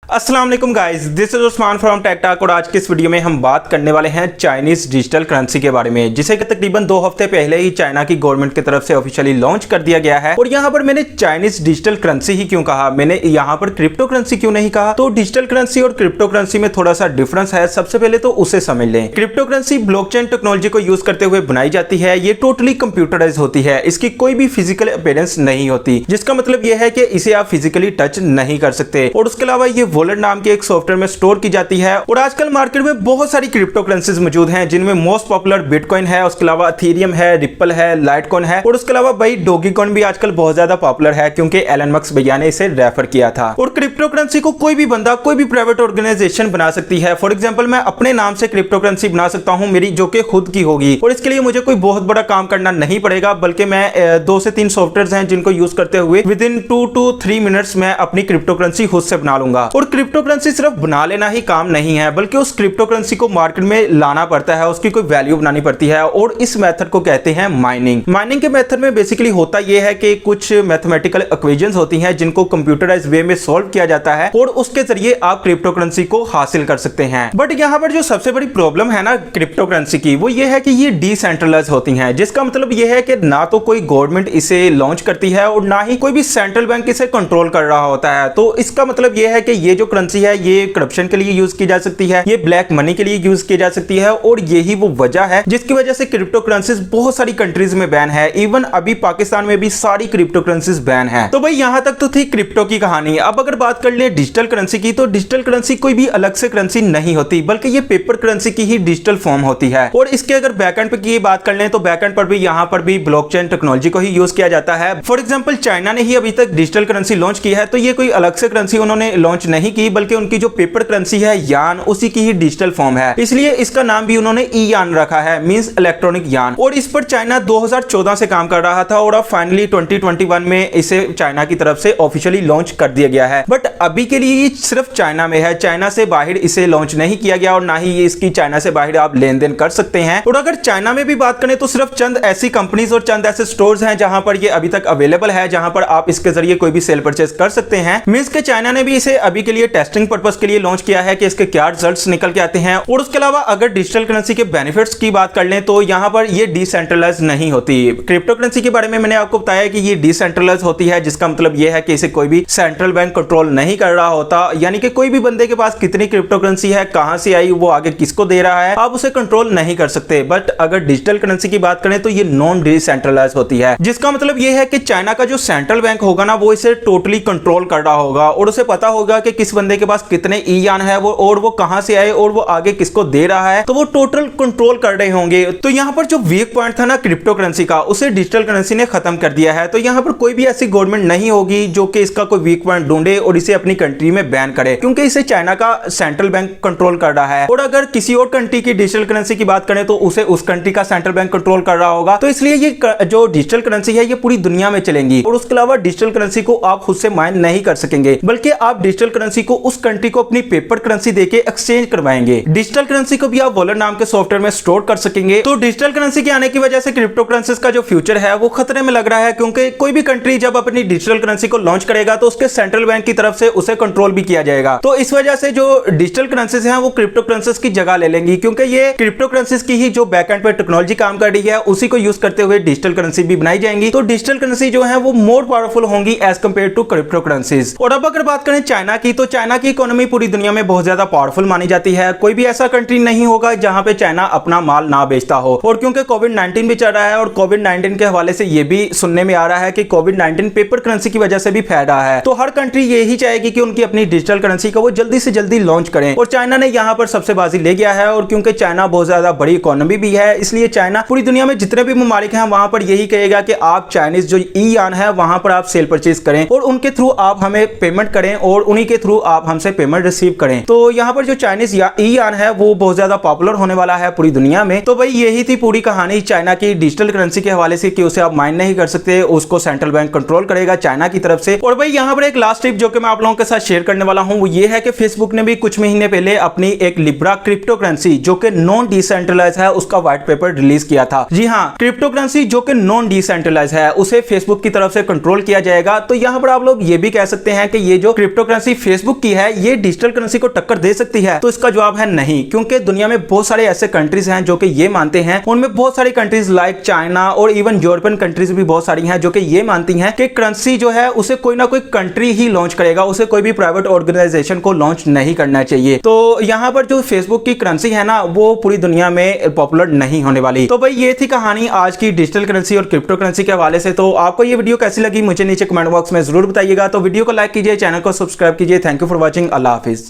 अस्सलाम वालेकुम guys, this is Usman from Tech Talk और आज के इस वीडियो में हम बात करने वाले हैं चाइनीज डिजिटल करेंसी के बारे में, जिसे कि तकरीबन 2 हफ्ते पहले ही चाइना की गवर्नमेंट की तरफ से ऑफिशियली लॉन्च कर दिया गया है। और यहाँ पर मैंने चाइनीज डिजिटल करेंसी ही क्यों कहा, मैंने यहाँ पर क्रिप्टो करेंसी क्यों नहीं कहा। तो डिजिटल करेंसी और क्रिप्टो करेंसी में थोड़ा सा डिफरेंस है। सबसे पहले तो उसे समझ लें। क्रिप्टो करेंसी ब्लॉकचेन टेक्नोलॉजी को यूज करते हुए बनाई जाती है। ये टोटली कंप्यूटराइज होती है, इसकी कोई भी फिजिकल अपीयरेंस नहीं होती, जिसका मतलब यह है कि इसे आप फिजिकली टच नहीं कर सकते। और उसके अलावा ये वॉलेट नाम के एक सॉफ्टवेयर में स्टोर की जाती है। और आजकल मार्केट में बहुत सारी क्रिप्टो करेंसीज मौजूद हैं, जिनमें मोस्ट पॉपुलर बिटकॉइन है, उसके अलावा इथेरियम है, रिपल है, लाइटकॉइन है, और उसके अलावा भाई डोगीकॉइन भी आजकल बहुत ज्यादा पॉपुलर है, क्योंकि एलन मस्क भैया ने इसे रेफर किया था। और क्रिप्टो करेंसी को कोई भी बंदा, कोई भी प्राइवेट ऑर्गेनाइजेशन बना सकती है। फॉर एग्जांपल मैं अपने नाम से क्रिप्टो करेंसी बना सकता हूं मेरी, जो कि खुद की होगी, और इसके लिए मुझे कोई बहुत बड़ा काम करना नहीं पड़ेगा, बल्कि मैं 2 से 3 सॉफ्टवेयर हैं जिनको यूज करते हुए विद इन 2 to 3 मिनट्स में अपनी क्रिप्टो करेंसी खुद से बना लूंगा। और क्रिप्टो करेंसी सिर्फ बना लेना ही काम नहीं है, बल्कि उस क्रिप्टो करेंसी को मार्केट में लाना पड़ता है, उसकी कोई वैल्यू बनानी पड़ती है। और इस मेथड को कहते हैं माइनिंग। माइनिंग के मेथड में बेसिकली होता यह है कि कुछ मैथमेटिकल इक्वेशंस होती हैं, जिनको कंप्यूटराइज वे में सॉल्व किया जाता है, और उसके जरिए आप क्रिप्टो करेंसी को हासिल कर सकते हैं। बट यहां पर जो सबसे बड़ी प्रॉब्लम है ना क्रिप्टो करेंसी की, वो ये है कि ये डिसेंट्रलाइज होती हैं, जिसका मतलब यह है कि ना तो कोई गवर्नमेंट इसे लॉन्च करती है और ना ही कोई भी सेंट्रल बैंक इसे कंट्रोल कर रहा होता है। तो इसका मतलब यह है कि ये जो करेंसी है ये करप्शन के लिए यूज की जा सकती है, ये ब्लैक मनी के लिए यूज की जा सकती है, और यही वो वजह है जिसकी वजह से क्रिप्टो करेंसीज बहुत सारी कंट्रीज में बैन है। इवन अभी पाकिस्तान में भी सारी क्रिप्टो करेंसीज बैन है। तो भाई यहां तक तो थी क्रिप्टो की कहानी। अब अगर बात कर ले डिजिटल करेंसी की, तो डिजिटल करेंसी कोई भी अलग से करेंसी नहीं होती, बल्कि ये पेपर करेंसी की ही डिजिटल फॉर्म होती है। और इसके अगर बैकएंड पे की बात कर लें, तो बैकएंड पर भी यहां पर भी ब्लॉकचेन टेक्नोलॉजी को ही यूज किया जाता है। फॉर एग्जांपल चाइना ने ही अभी तक डिजिटल करेंसी लॉन्च की है, तो ये कोई अलग से करेंसी उन्होंने लॉन्च नहीं की, बल्कि उनकी जो पेपर करेंसी है यान, उसी की ही डिजिटल फॉर्म है। इसलिए इसका नाम भी उन्होंने ई यान रखा है, मींस इलेक्ट्रॉनिक यान। और इस पर चाइना 2014 से काम कर रहा था, और अब फाइनली 2021 में इसे चाइना की तरफ से ऑफिशियली लॉन्च कर दिया गया है। बट अभी के लिए ये सिर्फ चाइना में है, चाइना से बाहर इसे लॉन्च नहीं किया गया, और ना ही ये इसकी चाइना से बाहर आप लेन देन कर सकते हैं। और अगर चाइना में भी बात करें, तो सिर्फ चंद ऐसी कंपनीज और चंद ऐसे स्टोर्स हैं जहां पर ये अभी तक अवेलेबल है, जहां पर आप इसके जरिए कोई भी सेल परचेज कर सकते हैं। मींस के चाइना ने भी इसे अभी के लिए टेस्टिंग पर्पस के लिए लॉन्च किया है कि इसके क्या रिजल्ट्स निकल के आते हैं। और उसके अलावा अगर डिजिटल करेंसी के बेनिफिट्स की बात कर लें, तो यहां पर ये डिसेंट्रलाइज नहीं होती। क्रिप्टो करेंसी के बारे में मैंने आपको बताया कि ये डिसेंट्रलाइज होती है, जिसका मतलब यह है कि इसे कोई भी सेंट्रल बैंक कंट्रोल नहीं कर रहा होता। यानी कि कोई भी बंदे के पास कितनी क्रिप्टो करेंसी है, कहां से आई, वो आगे किसको दे रहा है, आप उसे कंट्रोल नहीं कर सकते। बट अगर डिजिटल करेंसी की बात करें, तो ये नॉन डिसेंट्रलाइज होती है, जिसका मतलब यह है कि चाइना का जो सेंट्रल बैंक होगा ना, वो इसे टोटली कंट्रोल कर रहा होगा, और उसे पता होगा कि किस बंदे के पास कितने ई यान है, वो और वो कहां से आए, और वो आगे किसको दे रहा है, तो वो टोटल कंट्रोल कर रहे होंगे। तो यहां पर जो वीक पॉइंट था ना क्रिप्टो करेंसी का, उसे डिजिटल करेंसी ने खत्म कर दिया है। तो यहां पर कोई भी ऐसी गवर्नमेंट नहीं होगी जो कि इसका कोई वीक पॉइंट ढूंढे और इसे अपनी कंट्री में बैन करे, क्योंकि इसे चाइना का सेंट्रल बैंक कंट्रोल कर रहा है। और अगर किसी और कंट्री की डिजिटल करेंसी की बात करें, तो उसे उस कंट्री का सेंट्रल बैंक कंट्रोल कर रहा होगा। तो इसलिए ये जो डिजिटल करेंसी है, ये पूरी दुनिया में चलेंगी। और उसके अलावा डिजिटल करेंसी को आप खुद से माइन नहीं कर सकेंगे, बल्कि आप डिजिटल करेंसी को उस कंट्री को अपनी पेपर करेंसी देके एक्सचेंज करवाएंगे। डिजिटल करेंसी को भी आप वॉलेट नाम के सॉफ्टवेयर में स्टोर कर सकेंगे। तो डिजिटल करेंसी के आने की वजह से क्रिप्टो करेंसीज का जो फ्यूचर है वो खतरे में लग रहा है, क्योंकि कोई भी कंट्री जब अपनी डिजिटल करेंसी को लॉन्च करेगा, तो उसके सेंट्रल बैंक की तरफ से उसे कंट्रोल भी किया जाएगा। तो इस वजह से जो डिजिटल करेंसीज हैं, वो क्रिप्टो करेंसीज की जगह ले लेंगी, क्योंकि ये क्रिप्टो करेंसीज की ही जो बैकएंड पे टेक्नोलॉजी काम कर रही है, उसी को यूज करते हुए डिजिटल करेंसी भी बनाई जाएंगी। तो डिजिटल करेंसी जो है वो मोर पावरफुल होंगी as compared to crypto currencies. और अब अगर बात करें चाइना की, तो चाइना की इकोनॉमी पूरी दुनिया में बहुत ज्यादा पावरफुल मानी जाती है। कोई भी ऐसा कंट्री नहीं होगा जहां पे चाइना अपना माल ना बेचता हो। और क्योंकि कोविड-19 भी चल रहा है, और कोविड-19 के हवाले से ये भी सुनने में आ रहा है कि कोविड-19 पेपर करेंसी की वजह से भी फैल रहा है, तो हर कंट्री यही चाहेगी कि उनकी अपनी डिजिटल करेंसी को वो जल्दी से जल्दी लॉन्च करें। और चाइना ने यहां पर सबसे बाजी ले गया है। और क्योंकि चाइना बहुत ज्यादा बड़ी इकोनॉमी भी है, इसलिए चाइना पूरी दुनिया में जितने भी ममालिक हैं, वहां पर यही कहेगा कि आप चाइनीज जो ई यान है, वहां पर आप सेल परचेज करें, और उनके थ्रू आप हमें पेमेंट करें, और उन्हीं के थ्रू आप हमसे पेमेंट रिसीव करें। तो यहाँ पर जो चाइनीज ई यान है, वो बहुत ज्यादा पॉपुलर होने वाला है पूरी दुनिया में। तो भाई यही थी पूरी कहानी चाइना की डिजिटल करेंसी के हवाले से, कि उसे आप माइन नहीं कर सकते, उसको सेंट्रल बैंक कंट्रोल करेगा चाइना की तरफ से। और भाई यहाँ पर एक लास्ट टिप जो कि मैं आप लोगों के साथ शेयर करने वाला हूं, वो ये है कि फेसबुक ने भी कुछ महीने पहले अपनी एक लिब्रा क्रिप्टो करेंसी, जो कि नॉन डिसेंट्रलाइज है, उसका व्हाइट पेपर रिलीज किया था। जी हाँ, क्रिप्टो करेंसी जो कि नॉन डिसेंट्रलाइज है, उसे फेसबुक की तरफ से कंट्रोल किया जाएगा। तो यहाँ पर आप लोग ये भी कह सकते हैं कि ये जो क्रिप्टो करेंसी फेसबुक की है ये डिजिटल करेंसी को टक्कर दे सकती है? तो इसका जवाब है नहीं, क्योंकि दुनिया में बहुत सारे ऐसे कंट्रीज हैं जो कि ये मानते हैं। उनमें बहुत सारी कंट्रीज लाइक चाइना और इवन यूरोपियन कंट्रीज भी बहुत सारी हैं जो कि ये मानती हैं कि करेंसी जो है उसे कोई ना कोई कंट्री ही लॉन्च करेगा, उसे कोई भी प्राइवेट ऑर्गेनाइजेशन को लॉन्च नहीं करना चाहिए। तो यहाँ पर जो फेसबुक की करेंसी है ना वो पूरी दुनिया में पॉपुलर नहीं होने वाली। तो भाई ये थी कहानी आज की डिजिटल करेंसी और क्रिप्टो करेंसी के हवाले से। तो आपको ये वीडियो कैसी लगी मुझे नीचे कमेंट बॉक्स में जरूर बताइएगा। तो वीडियो को लाइक कीजिए, चैनल को सब्सक्राइब कीजिए। Thank you for watching. Allah Hafiz.